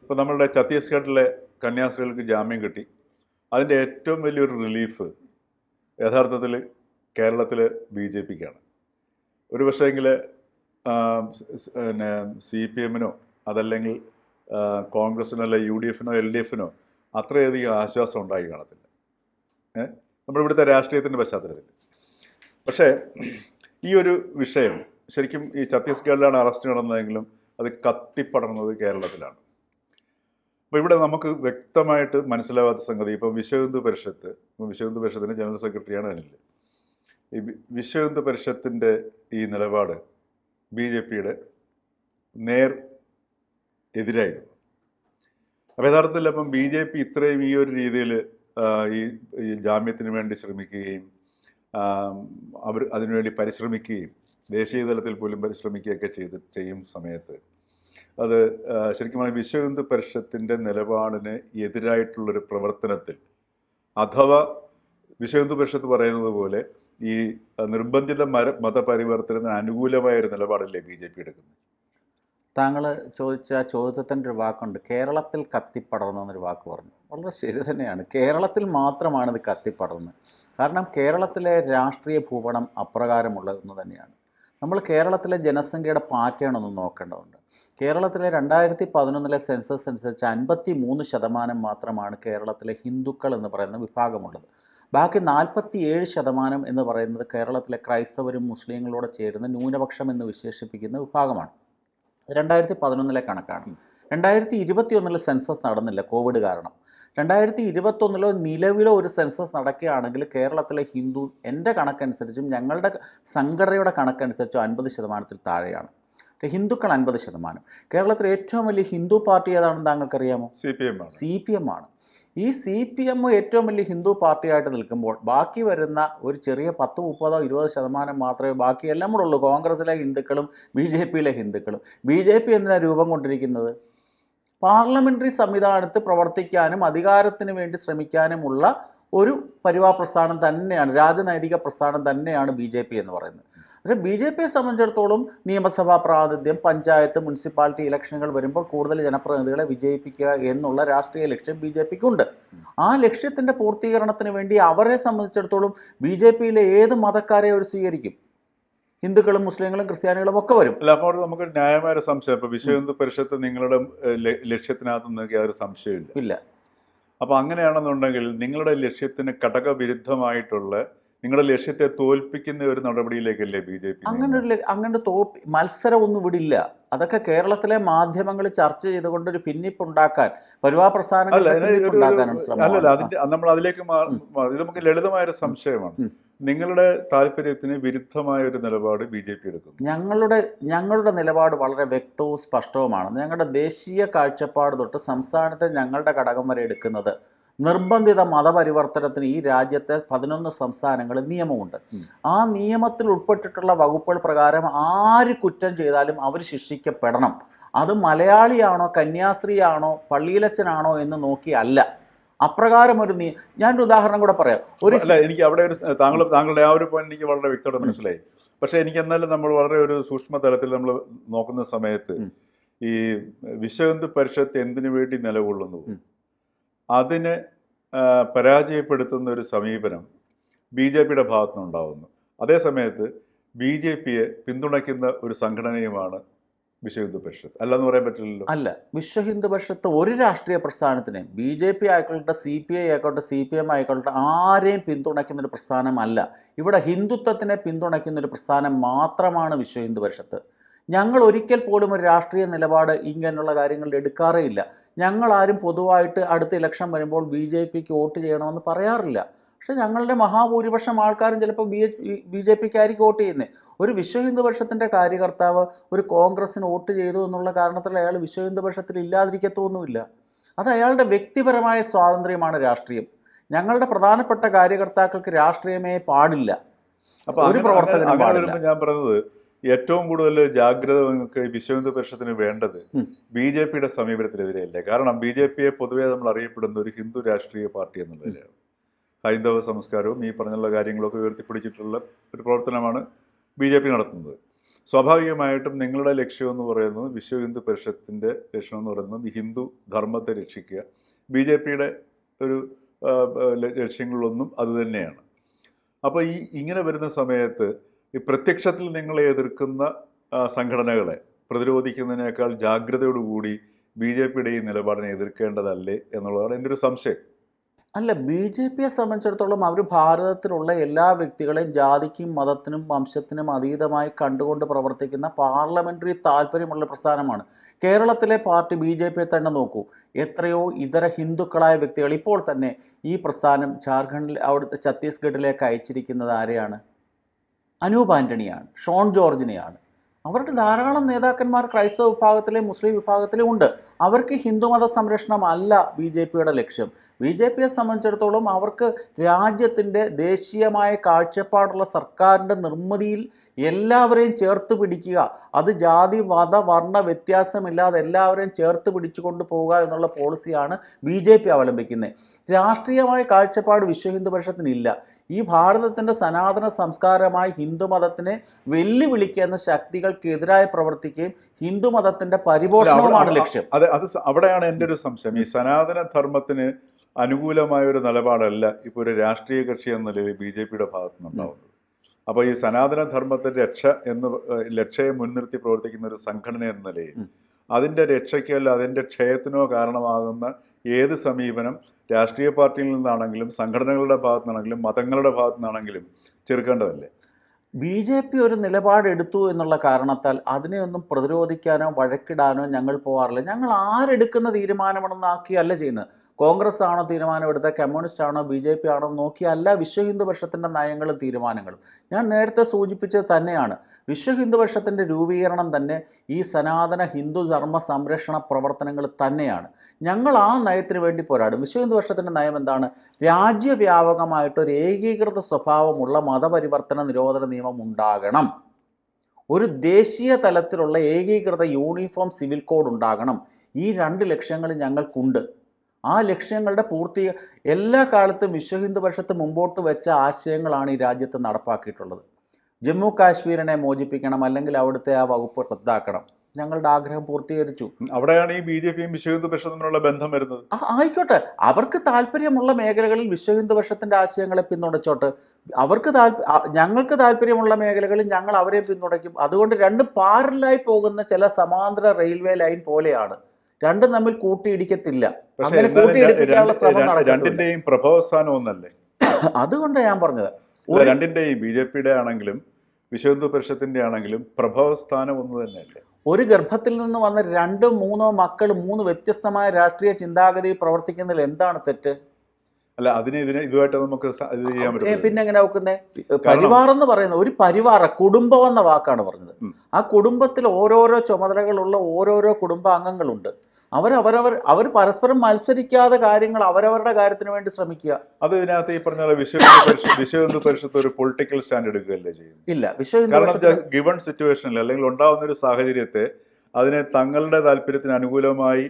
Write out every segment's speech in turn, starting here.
ഇപ്പോൾ നമ്മളുടെ ഛത്തീസ്ഗഡിലെ കന്യാസ്ത്രീകൾക്ക് ജാമ്യം കിട്ടി. അതിൻ്റെ ഏറ്റവും വലിയൊരു റിലീഫ് യഥാർത്ഥത്തിൽ കേരളത്തിൽ BJPക്കാണ്. ഒരു പക്ഷേങ്കിൽ പിന്നെ CPM-നോ അതല്ലെങ്കിൽ കോൺഗ്രസിനോ അല്ലെ UDF-നോ LDF-നോ അത്രയധികം ആശ്വാസം ഉണ്ടായി കാണത്തില്ല നമ്മളിവിടുത്തെ രാഷ്ട്രീയത്തിൻ്റെ പശ്ചാത്തലത്തിൽ. പക്ഷേ ഈ ഒരു വിഷയം ശരിക്കും ഈ ഛത്തീസ്ഗഡിലാണ് അറസ്റ്റ് നടന്നതെങ്കിലും അത് കത്തിപ്പടർന്നത് കേരളത്തിലാണ്. അപ്പോൾ ഇവിടെ നമുക്ക് വ്യക്തമായിട്ട് മനസ്സിലാവാത്ത സംഗതി, ഇപ്പോൾ വിശ്വഹിന്ദു പരിഷത്തിൻ്റെ ജനറൽ സെക്രട്ടറിയാണ് അനിൽ. ഈ വിശ്വഹിന്ദു പരിഷത്തിൻ്റെ ഈ നിലപാട് BJPയുടെ നേർ എതിരായിരുന്നു. അപ്പോൾ യഥാർത്ഥത്തിൽ അപ്പം BJP ഇത്രയും ഈ ഒരു രീതിയിൽ ഈ ജാമ്യത്തിന് വേണ്ടി ശ്രമിക്കുകയും അവർ അതിനുവേണ്ടി പരിശ്രമിക്കുകയും ദേശീയ തലത്തിൽ പോലും പരിശ്രമിക്കുകയൊക്കെ ചെയ്യും സമയത്ത് അത് ശരിക്കും പറഞ്ഞാൽ വിശ്വഹിന്ദു പരിഷത്തിൻ്റെ നിലപാടിന് എതിരായിട്ടുള്ളൊരു പ്രവർത്തനത്തിൽ, അഥവാ വിശ്വഹിന്ദു പരിഷത്ത് പറയുന്നത് പോലെ ഈ നിർബന്ധിത മതപരിവർത്തനത്തിന് അനുകൂലമായ ഒരു നിലപാടല്ലേ BJP എടുക്കുന്നത്? താങ്കൾ ചോദിച്ച ചോദ്യത്തിൻ്റെ ഒരു വാക്കുണ്ട്, കേരളത്തിൽ കത്തിപ്പടർന്നു എന്നൊരു വാക്ക് പറഞ്ഞു. വളരെ ശരി തന്നെയാണ്. കേരളത്തിൽ മാത്രമാണ് ഇത് കത്തിപ്പടർന്നത്. കാരണം കേരളത്തിലെ രാഷ്ട്രീയ ഭൂപടം അപ്രകാരമുള്ള ഒന്ന് തന്നെയാണ്. നമ്മൾ കേരളത്തിലെ ജനസംഖ്യയുടെ പാറ്റേൺ ഒന്ന് നോക്കേണ്ടതുണ്ട്. കേരളത്തിലെ 2011 സെൻസസ് അനുസരിച്ച് 53% മാത്രമാണ് കേരളത്തിലെ ഹിന്ദുക്കൾ എന്ന് പറയുന്ന വിഭാഗമുള്ളത്. ബാക്കി 47% എന്ന് പറയുന്നത് കേരളത്തിലെ ക്രൈസ്തവരും മുസ്ലിങ്ങളോട് ചേരുന്ന ന്യൂനപക്ഷം എന്ന് വിശേഷിപ്പിക്കുന്ന വിഭാഗമാണ്. 2011 കണക്കാണ്. 2021 സെൻസസ് നടന്നില്ല, കോവിഡ് കാരണം. 2021 നിലവിലോ ഒരു സെൻസസ് നടക്കുകയാണെങ്കിൽ കേരളത്തിലെ ഹിന്ദു, എൻ്റെ കണക്കനുസരിച്ചും ഞങ്ങളുടെ സംഘടനയുടെ കണക്കനുസരിച്ചും 50% താഴെയാണ്. ഹിന്ദുക്കൾ 50%. കേരളത്തിലെ ഏറ്റവും വലിയ ഹിന്ദു പാർട്ടി ഏതാണെന്ന് താങ്കൾക്കറിയാമോ? CPM ആണ്. ഈ CPM ഏറ്റവും വലിയ ഹിന്ദു പാർട്ടിയായിട്ട് നിൽക്കുമ്പോൾ ബാക്കി വരുന്ന ഒരു ചെറിയ 10, 30, 20% മാത്രമേ ബാക്കിയെല്ലാം കൂടെ ഉള്ളൂ. കോൺഗ്രസിലെ ഹിന്ദുക്കളും BJPയിലെ ഹിന്ദുക്കളും. BJP എന്തിനാണ് രൂപം കൊണ്ടിരിക്കുന്നത്? പാർലമെൻ്ററി സംവിധാനത്ത് പ്രവർത്തിക്കാനും അധികാരത്തിന് വേണ്ടി ശ്രമിക്കാനുമുള്ള ഒരു പരിവാർ പ്രസ്ഥാനം തന്നെയാണ്, രാജനൈതിക പ്രസ്ഥാനം തന്നെയാണ് BJP എന്ന് പറയുന്നത്. പക്ഷേ BJPയെ സംബന്ധിച്ചിടത്തോളം നിയമസഭാ പ്രാതിനിധ്യം, പഞ്ചായത്ത്, മുനിസിപ്പാലിറ്റി ഇലക്ഷനുകൾ വരുമ്പോൾ കൂടുതൽ ജനപ്രതിനിധികളെ വിജയിപ്പിക്കുക എന്നുള്ള രാഷ്ട്രീയ ലക്ഷ്യം BJPക്കുണ്ട്. ആ ലക്ഷ്യത്തിൻ്റെ പൂർത്തീകരണത്തിന് വേണ്ടി അവരെ സംബന്ധിച്ചിടത്തോളം BJPയിലെ ഏത് മതക്കാരെ അവർ സ്വീകരിക്കും? ഹിന്ദുക്കളും മുസ്ലിങ്ങളും ക്രിസ്ത്യാനികളും ഒക്കെ വരും. അല്ല, അപ്പോൾ നമുക്ക് ന്യായമായ സംശയം, ഇപ്പോൾ വിശ്വഹിന്ദു പരിഷത്ത് നിങ്ങളുടെ ലക്ഷ്യത്തിനകത്ത് നിങ്ങൾക്ക് യാതൊരു സംശയമില്ല. അപ്പോൾ അങ്ങനെയാണെന്നുണ്ടെങ്കിൽ നിങ്ങളുടെ ലക്ഷ്യത്തിന് ഘടകവിരുദ്ധമായിട്ടുള്ള, നിങ്ങളുടെ ലക്ഷ്യത്തെ തോൽപ്പിക്കുന്ന ഒരു നടപടിയിലേക്കല്ലേ BJP? അങ്ങനെ മത്സരം ഒന്നും വിടില്ല. അതൊക്കെ കേരളത്തിലെ മാധ്യമങ്ങൾ ചർച്ച ചെയ്തുകൊണ്ട് ഒരു ഭിന്നിപ്പുണ്ടാക്കാൻ, പരിവാർ പ്രസ്ഥാനങ്ങളുണ്ടാക്കാനാണ് ശ്രമം. അല്ലല്ല, നമ്മൾ അതിലേക്ക് ഇത് നമുക്ക് ലളിതമായൊരു സംശയമാണ്. നിങ്ങളുടെ താല്പര്യത്തിന് വിരുദ്ധമായ ഒരു നിലപാട് BJP എടുക്കുന്നു. ഞങ്ങളുടെ നിലപാട് വളരെ വ്യക്തവും സ്പഷ്ടവുമാണ്. ഞങ്ങളുടെ ദേശീയ കാഴ്ചപ്പാട് തൊട്ട് സംസ്ഥാനത്തെ ഞങ്ങളുടെ ഘടകം വരെ എടുക്കുന്നത് നിർബന്ധിത മതപരിവർത്തനത്തിന് ഈ രാജ്യത്തെ 11 സംസ്ഥാനങ്ങളിൽ നിയമമുണ്ട്. ആ നിയമത്തിൽ ഉൾപ്പെട്ടിട്ടുള്ള വകുപ്പുകൾ പ്രകാരം ആര് കുറ്റം ചെയ്താലും അവർ ശിക്ഷിക്കപ്പെടണം. അത് മലയാളിയാണോ, കന്യാസ്ത്രീയാണോ, പള്ളിയിലച്ചനാണോ എന്ന് നോക്കിയല്ല. അപ്രകാരം ഒരു ഞാനൊരു ഉദാഹരണം കൂടെ പറയാം. എനിക്ക് അവിടെ ഒരു താങ്കളുടെ ആ ഒരു പോയിന്റ് എനിക്ക് വളരെ വ്യക്തമായിട്ട് മനസ്സിലായി. പക്ഷേ എനിക്ക് എന്നാലും നമ്മൾ വളരെ ഒരു സൂക്ഷ്മ തലത്തിൽ നമ്മൾ നോക്കുന്ന സമയത്ത് ഈ വിശ്വഹിന്ദു പരിഷത്ത് എന്തിനു വേണ്ടി നിലകൊള്ളുന്നു, അതിനെ പരാജയപ്പെടുത്തുന്ന ഒരു സമീപനം BJPയുടെ ഭാഗത്തുനിന്നുണ്ടാവുന്നു. അതേ സമയത്ത് BJPയെ പിന്തുണയ്ക്കുന്ന ഒരു സംഘടനയുമാണ് വിശ്വഹിന്ദു പരിഷത്ത്. അല്ലെന്ന് പറയാൻ പറ്റില്ലല്ലോ. അല്ല, വിശ്വഹിന്ദു പരിഷത്ത് ഒരു രാഷ്ട്രീയ പ്രസ്ഥാനത്തിനെ, BJP ആയിക്കോട്ടെ, CPI ആയിക്കോട്ടെ, CPM ആയിക്കോട്ടെ, ആരെയും പിന്തുണയ്ക്കുന്നൊരു പ്രസ്ഥാനമല്ല. ഇവിടെ ഹിന്ദുത്വത്തിനെ പിന്തുണയ്ക്കുന്നൊരു പ്രസ്ഥാനം മാത്രമാണ് വിശ്വഹിന്ദു പരിഷത്ത്. ഞങ്ങൾ ഒരിക്കൽ പോലും ഒരു രാഷ്ട്രീയ നിലപാട് ഇങ്ങനെയുള്ള കാര്യങ്ങളിൽ എടുക്കാറേ ഇല്ല. ഞങ്ങളാരും പൊതുവായിട്ട് അടുത്ത ഇലക്ഷൻ വരുമ്പോൾ BJPക്ക് വോട്ട് ചെയ്യണമെന്ന് പറയാറില്ല. പക്ഷെ ഞങ്ങളുടെ മഹാഭൂരിപക്ഷം ആൾക്കാരും ചിലപ്പോൾ BJPക്കായിരിക്കും വോട്ട് ചെയ്യുന്നത്. ഒരു വിശ്വഹിന്ദു പരിഷത്തിൻ്റെ കാര്യകർത്താവ് ഒരു കോൺഗ്രസിന് വോട്ട് ചെയ്തു എന്നുള്ള കാരണത്തിൽ അയാൾ വിശ്വഹിന്ദു പരിഷത്തിൽ ഇല്ലാതിരിക്കത്തൊന്നുമില്ല. അത് അയാളുടെ വ്യക്തിപരമായ സ്വാതന്ത്ര്യമാണ് രാഷ്ട്രീയം. ഞങ്ങളുടെ പ്രധാനപ്പെട്ട കാര്യകർത്താക്കൾക്ക് രാഷ്ട്രീയമേ പാടില്ല. അപ്പോൾ ഒരു പ്രവർത്തകനും പാടില്ല. ഞാൻ പറഞ്ഞത് ഏറ്റവും കൂടുതൽ ജാഗ്രത നിങ്ങൾക്ക് വിശ്വഹിന്ദു പരിഷത്തിന് വേണ്ടത് BJPയുടെ സമീപനത്തിനെതിരെയല്ലേ. കാരണം BJPയെ പൊതുവെ നമ്മൾ അറിയപ്പെടുന്ന ഒരു ഹിന്ദു രാഷ്ട്രീയ പാർട്ടി എന്നുള്ളതിലാണ്. ഹൈന്ദവ സംസ്കാരവും ഈ പറഞ്ഞുള്ള കാര്യങ്ങളൊക്കെ ഉയർത്തിപ്പിടിച്ചിട്ടുള്ള ഒരു പ്രവർത്തനമാണ് BJP നടത്തുന്നത്. സ്വാഭാവികമായിട്ടും നിങ്ങളുടെ ലക്ഷ്യം എന്ന് പറയുന്നത് വിശ്വ ഹിന്ദു പരിഷത്തിൻ്റെ ലക്ഷ്യം എന്ന് പറയുന്നത് ഹിന്ദു ധർമ്മത്തെ രക്ഷിക്കുക. BJPയുടെ ഒരു ലക്ഷ്യങ്ങളിലൊന്നും അതുതന്നെയാണ്. അപ്പോൾ ഇങ്ങനെ വരുന്ന സമയത്ത് ഈ പ്രത്യക്ഷത്തിൽ നിങ്ങളെ എതിർക്കുന്ന സംഘടനകളെ പ്രതിരോധിക്കുന്നതിനേക്കാൾ ജാഗ്രതയോടുകൂടി BJPയുടെ ഈ നിലപാടിനെ എതിർക്കേണ്ടതല്ലേ എന്നുള്ളതാണ് എൻ്റെ ഒരു സംശയം. അല്ല, BJPയെ സംബന്ധിച്ചിടത്തോളം അവർ ഭാരതത്തിലുള്ള എല്ലാ വ്യക്തികളെയും ജാതിക്കും മതത്തിനും വംശത്തിനും അതീതമായി കണ്ടുകൊണ്ട് പ്രവർത്തിക്കുന്ന പാർലമെന്ററി താല്പര്യമുള്ള പ്രസ്ഥാനമാണ്. കേരളത്തിലെ പാർട്ടി BJPയെ തന്നെ നോക്കൂ. എത്രയോ ഇതര ഹിന്ദുക്കളായ വ്യക്തികൾ ഇപ്പോൾ തന്നെ ഈ പ്രസ്ഥാനം ജാർഖണ്ഡിൽ അവിടുത്തെ ഛത്തീസ്ഗഡിലേക്ക് അയച്ചിരിക്കുന്നത് ആരെയാണ്? അനൂപ് ആൻ്റണിയാണ്, ഷോൺ ജോർജിനെയാണ്. അവരുടെ ധാരാളം നേതാക്കന്മാർ ക്രൈസ്തവ വിഭാഗത്തിലെ മുസ്ലിം വിഭാഗത്തിലെ ഉണ്ട്. അവർക്ക് ഹിന്ദുമത സംരക്ഷണം അല്ല BJPയുടെ ലക്ഷ്യം. BJPയെ സംബന്ധിച്ചിടത്തോളം അവർക്ക് രാജ്യത്തിൻ്റെ ദേശീയമായ കാഴ്ചപ്പാടുള്ള സർക്കാരിൻ്റെ നിർമ്മിതിയിൽ എല്ലാവരെയും ചേർത്ത് പിടിക്കുക, അത് ജാതി മത വർണ്ണ വ്യത്യാസമില്ലാതെ എല്ലാവരെയും ചേർത്ത് പിടിച്ചുകൊണ്ട് പോവുക എന്നുള്ള പോളിസിയാണ് BJP അവലംബിക്കുന്നത്. രാഷ്ട്രീയമായ കാഴ്ചപ്പാട് വിശ്വ ഹിന്ദു പരിഷത്തിനില്ല. ഈ ഭാരതത്തിൻ്റെ സനാതന സംസ്കാരമായി ഹിന്ദുമതത്തിനെ വെല്ലുവിളിക്കുന്ന ശക്തികൾക്കെതിരായി പ്രവർത്തിക്കുകയും ഹിന്ദുമതത്തിൻ്റെ പരിപോഷണവുമാണ് ലക്ഷ്യം. അവിടെയാണ് എൻ്റെ ഒരു സംശയം. ഈ സനാതന ധർമ്മത്തിന് അനുകൂലമായ ഒരു നിലപാടല്ല ഇപ്പോൾ ഒരു രാഷ്ട്രീയ കക്ഷി എന്ന നിലയിൽ BJPയുടെ ഭാഗത്തു നിന്നുണ്ടാവുന്നത്. അപ്പോൾ ഈ സനാതന ധർമ്മത്തിൻ്റെ രക്ഷയെ മുൻനിർത്തി പ്രവർത്തിക്കുന്ന ഒരു സംഘടന എന്ന നിലയിൽ അതിൻ്റെ രക്ഷയ്ക്കല്ല അതിൻ്റെ ക്ഷയത്തിനോ കാരണമാകുന്ന ഏത് സമീപനം രാഷ്ട്രീയ പാർട്ടിയിൽ നിന്നാണെങ്കിലും സംഘടനകളുടെ ഭാഗത്തു നിന്നാണെങ്കിലും മതങ്ങളുടെ ഭാഗത്തു നിന്നാണെങ്കിലും ചെറുക്കേണ്ടതല്ലേ? BJP ഒരു നിലപാടെടുത്തു എന്നുള്ള കാരണത്താൽ അതിനെയൊന്നും പ്രതിരോധിക്കാനോ വഴക്കിടാനോ ഞങ്ങൾ പോകാറില്ല. ഞങ്ങൾ ആരെടുക്കുന്ന തീരുമാനമാണെന്നാക്കിയല്ല ചെയ്യുന്നത്. കോൺഗ്രസ് ആണോ തീരുമാനമെടുത്ത, കമ്മ്യൂണിസ്റ്റ് ആണോ BJP ആണോ നോക്കിയല്ല വിശ്വ ഹിന്ദു പരിഷത്തിൻ്റെ നയങ്ങളും തീരുമാനങ്ങളും. ഞാൻ നേരത്തെ സൂചിപ്പിച്ചത് തന്നെയാണ്, വിശ്വ ഹിന്ദു പരിഷത്തിൻ്റെ രൂപീകരണം തന്നെ ഈ സനാതന ഹിന്ദു ധർമ്മ സംരക്ഷണ പ്രവർത്തനങ്ങൾ തന്നെയാണ്. ഞങ്ങൾ ആ നയത്തിന് വേണ്ടി പോരാടും. വിശ്വ ഹിന്ദു പരിഷത്തിൻ്റെ നയം എന്താണ്? രാജ്യവ്യാപകമായിട്ടൊരു ഏകീകൃത സ്വഭാവമുള്ള മതപരിവർത്തന നിരോധന നിയമം ഉണ്ടാകണം. ഒരു ദേശീയ തലത്തിലുള്ള ഏകീകൃത യൂണിഫോം സിവിൽ കോഡ് ഉണ്ടാകണം. ഈ 2 ലക്ഷ്യങ്ങൾ ഞങ്ങൾക്കുണ്ട്. ആ ലക്ഷ്യങ്ങളുടെ എല്ലാ കാലത്തും വിശ്വ ഹിന്ദു പരിഷത്ത് മുമ്പോട്ട് വെച്ച ആശയങ്ങളാണ് ഈ രാജ്യത്ത് നടപ്പാക്കിയിട്ടുള്ളത്. ജമ്മു കാശ്മീരിനെ മോചിപ്പിക്കണം, അല്ലെങ്കിൽ അവിടുത്തെ ആ വകുപ്പ് റദ്ദാക്കണം. ഞങ്ങളുടെ ആഗ്രഹം പൂർത്തീകരിച്ചു. അവിടെയാണ് ഈ BJPയും വിശ്വ ഹിന്ദു പരിഷത്തും തമ്മിലുള്ള ബന്ധം വരുന്നത്. ആയിക്കോട്ടെ, അവർക്ക് താല്പര്യമുള്ള മേഖലകളിൽ വിശ്വ ഹിന്ദു പരിഷത്തിൻ്റെ ആശയങ്ങളെ പിന്തുണച്ചോട്ട്. ഞങ്ങൾക്ക് താല്പര്യമുള്ള മേഖലകളിൽ ഞങ്ങൾ അവരെ പിന്തുണയ്ക്കും. അതുകൊണ്ട് 2 പാരലായി പോകുന്ന ചില സമാന്തര റെയിൽവേ ലൈൻ പോലെയാണ്. 2 തമ്മിൽ കൂട്ടിയിടിക്കത്തില്ല. അങ്ങനെ കൂട്ടിയിടിപ്പിക്കാനുള്ള ശ്രമം രണ്ടിന്റെയും പ്രഭവസ്ഥാനം ഒന്നല്ലേ? അതുകൊണ്ട് ഞാൻ പറഞ്ഞത് രണ്ടിന്റെയും BJPയുടെ ആണെങ്കിലും വിശ്വ ഹിന്ദു പരിഷത്തിന്റെ ആണെങ്കിലും പ്രഭവസ്ഥാനം ഒന്ന് തന്നെയല്ലേ? ഒരു ഗർഭത്തിൽ നിന്ന് വന്ന 2-3 മക്കൾ 3 വ്യത്യസ്തമായ രാഷ്ട്രീയ ചിന്താഗതി പ്രവർത്തിക്കുന്നതിൽ എന്താണ് തെറ്റ്? അല്ല, ഇതുമായിട്ട് നമുക്ക് ഇത് ചെയ്യാൻ പറ്റും. പിന്നെ എങ്ങനെ നോക്കുന്നേ? പരിവാർ എന്ന് പറയുന്നത് ഒരു പരിവാർ, കുടുംബം എന്ന വാക്കാണ് പറഞ്ഞത്. ആ കുടുംബത്തിൽ ഓരോരോ ചുമതലകളുള്ള ഓരോരോ കുടുംബാംഗങ്ങളുണ്ട്. അവർ പരസ്പരം മത്സരിക്കാതെ കാര്യങ്ങൾ അവരവരുടെ കാര്യത്തിന് വേണ്ടി ശ്രമിക്കുക. അത് ഇതിനകത്ത് ഈ പറഞ്ഞ വിശ്വ ഹിന്ദു പരിഷത്ത് ഒരു പൊളിറ്റിക്കൽ സ്റ്റാൻഡ് എടുക്കുകയല്ലേ ചെയ്യുന്നത്? ഇല്ല, വിശ്വ ഹിന്ദു ഗിവൺ സിറ്റുവേഷനിൽ അല്ലെങ്കിൽ ഉണ്ടാവുന്ന ഒരു സാഹചര്യത്തെ അതിനെ തങ്ങളുടെ താല്പര്യത്തിന് അനുകൂലമായി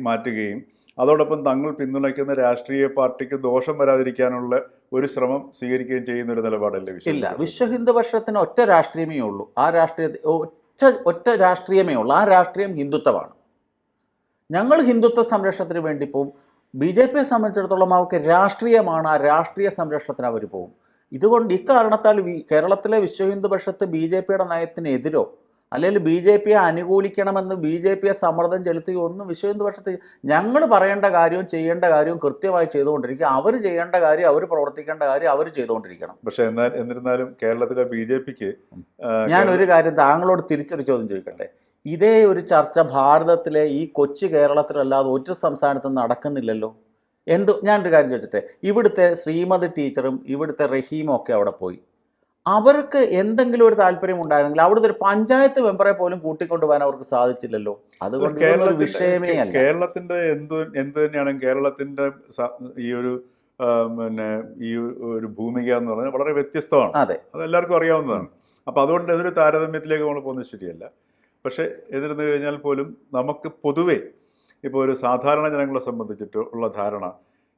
മാറ്റുകയും അതോടൊപ്പം തങ്ങൾ പിന്തുണയ്ക്കുന്ന രാഷ്ട്രീയ പാർട്ടിക്ക് ദോഷം വരാതിരിക്കാനുള്ള ഒരു ശ്രമം സ്വീകരിക്കുകയും ചെയ്യുന്ന ഒരു നിലപാടല്ലേ ഇല്ല. വിശ്വ ഹിന്ദു പരിഷത്തിന് ഒറ്റ രാഷ്ട്രീയമേ ഉള്ളൂ. ആ ഒറ്റ രാഷ്ട്രീയമേ ഉള്ളൂ. ആ രാഷ്ട്രീയം ഹിന്ദുത്വമാണ്. ഞങ്ങൾ ഹിന്ദുത്വ സംരക്ഷണത്തിന് വേണ്ടി പോവും. BJPയെ സംബന്ധിച്ചിടത്തോളം അവർക്ക് രാഷ്ട്രീയമാണ്, ആ രാഷ്ട്രീയ സംരക്ഷണത്തിന് അവർ പോകും. ഇതുകൊണ്ട് ഇക്കാരണത്താൽ കേരളത്തിലെ വിശ്വ ഹിന്ദു പരിഷത്ത് BJPയുടെ നയത്തിനെതിരോ അല്ലെങ്കിൽ BJPയെ അനുകൂലിക്കണമെന്ന് BJPയെ സമ്മർദ്ദം ചെലുത്തുകയോ ഒന്നും വിശ്വ ഹിന്ദു പരിഷത്ത്. ഞങ്ങൾ പറയേണ്ട കാര്യവും ചെയ്യേണ്ട കാര്യവും കൃത്യമായി ചെയ്തുകൊണ്ടിരിക്കുക. അവർ ചെയ്യേണ്ട കാര്യം, അവർ പ്രവർത്തിക്കേണ്ട കാര്യം അവർ ചെയ്തുകൊണ്ടിരിക്കണം. പക്ഷെ എന്നിരുന്നാലും കേരളത്തിലെ BJPക്ക് ഞാൻ ഒരു കാര്യം താങ്കളോട് തിരിച്ചൊരു ചോദ്യം ചോദിക്കട്ടെ. ഇതേ ഒരു ചർച്ച ഭാരതത്തിലെ ഈ കൊച്ചു കേരളത്തിലല്ലാതെ ഒരു സംസ്ഥാനത്തും നടക്കുന്നില്ലല്ലോ. ഞാനൊരു കാര്യം ചോദിച്ചിട്ടെ, ഇവിടുത്തെ ശ്രീമതി ടീച്ചറും ഇവിടുത്തെ റഹീമും ഒക്കെ അവിടെ പോയി. അവർക്ക് എന്തെങ്കിലും ഒരു താല്പര്യം ഉണ്ടായിരുന്നെങ്കിൽ അവിടുത്തെ ഒരു പഞ്ചായത്ത് മെമ്പറെ പോലും കൂട്ടിക്കൊണ്ടുപോകാൻ അവർക്ക് സാധിച്ചില്ലല്ലോ. അതുകൊണ്ട് വിഷയമേ അല്ല. കേരളത്തിന്റെ എന്ത് തന്നെയാണെങ്കിൽ കേരളത്തിന്റെ ഈ ഒരു ഈ ഒരു ഭൂമിക എന്ന് പറഞ്ഞാൽ വളരെ വ്യത്യസ്തമാണ്. അതെ, അതെല്ലാവർക്കും അറിയാവുന്നതാണ്. അപ്പം അതുകൊണ്ട് ഇതൊരു താരതമ്യത്തിലേക്ക് നമ്മൾ പോകുന്നത് ശരിയല്ല. പക്ഷേ എതിർന്നു കഴിഞ്ഞാൽ പോലും നമുക്ക് പൊതുവെ ഇപ്പോൾ ഒരു സാധാരണ ജനങ്ങളെ സംബന്ധിച്ചിട്ട് ഉള്ള ധാരണ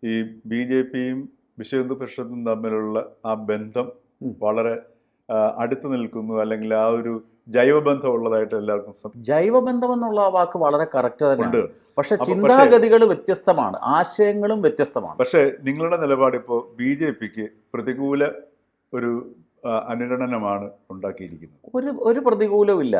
ഈ BJPയും വിശ്വ ഹിന്ദു പരിഷത്തും തമ്മിലുള്ള ആ ബന്ധം വളരെ അടുത്ത് നിൽക്കുന്നു, അല്ലെങ്കിൽ ആ ഒരു ജൈവബന്ധം ഉള്ളതായിട്ട് എല്ലാവർക്കും ജൈവബന്ധം എന്നുള്ള വാക്ക് വളരെ കറക്റ്റ് ഉണ്ട്. തന്നെയാണ്. പക്ഷെ ചിന്താഗതികൾ വ്യത്യസ്തമാണ്, ആശയങ്ങളും വ്യത്യസ്തമാണ്. പക്ഷേ നിങ്ങളുടെ നിലപാട് ഇപ്പോൾ BJPക്ക് പ്രതികൂല ഒരു അനുരണനമാണ് ഉണ്ടാക്കിയിരിക്കുന്നത്. ഒരു പ്രതികൂലവും ഇല്ല.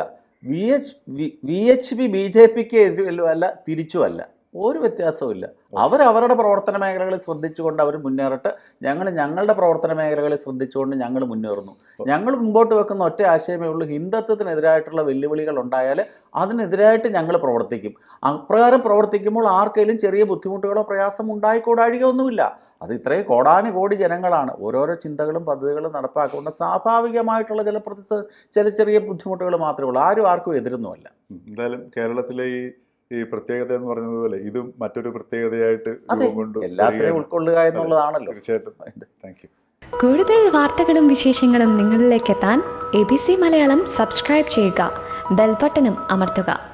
VHP BJPക്ക് എതിരുമല്ല, തിരിച്ചുമല്ല, ഒരു വ്യത്യാസവും ഇല്ല. അവരവരുടെ പ്രവർത്തന മേഖലകളിൽ ശ്രദ്ധിച്ചുകൊണ്ട് അവർ മുന്നേറട്ടെ, ഞങ്ങൾ ഞങ്ങളുടെ പ്രവർത്തന മേഖലകളിൽ ശ്രദ്ധിച്ചുകൊണ്ട് ഞങ്ങൾ മുന്നേറുന്നു. ഞങ്ങൾ മുമ്പോട്ട് വെക്കുന്ന ഒറ്റ ആശയമേ ഉള്ളൂ, ഹിന്ദുത്വത്തിനെതിരായിട്ടുള്ള വെല്ലുവിളികൾ ഉണ്ടായാൽ അതിനെതിരായിട്ട് ഞങ്ങൾ പ്രവർത്തിക്കും. അപ്രകാരം പ്രവർത്തിക്കുമ്പോൾ ആർക്കെങ്കിലും ചെറിയ ബുദ്ധിമുട്ടുകളോ പ്രയാസം ഉണ്ടായിക്കൂടാഴികയൊന്നുമില്ല. അത് ഇത്രയും കോടാനുകോടി ജനങ്ങളാണ്. ഓരോരോ ചിന്തകളും പദ്ധതികളും നടപ്പാക്കുന്ന സ്വാഭാവികമായിട്ടുള്ള ചില ചെറിയ ബുദ്ധിമുട്ടുകൾ മാത്രമേ ഉള്ളൂ. ആർക്കും എതിരൊന്നുമല്ല. എന്തായാലും കേരളത്തിലെ ഈ പ്രത്യേകത എന്ന് പറഞ്ഞതുപോലെ ഇതും മറ്റൊരു പ്രത്യേകതയായിട്ട് എല്ലാത്തിനെയും ഉൾക്കൊള്ളുക എന്നുള്ളതാണല്ലോ. തീർച്ചയായിട്ടും. Thank you. കൂടുതൽ വാർത്തകളും വിശേഷങ്ങളും നിങ്ങളിലേക്ക് എത്താൻ ABC മലയാളം സബ്സ്ക്രൈബ് ചെയ്യുക, ബെൽ ബട്ടണും അമർത്തുക.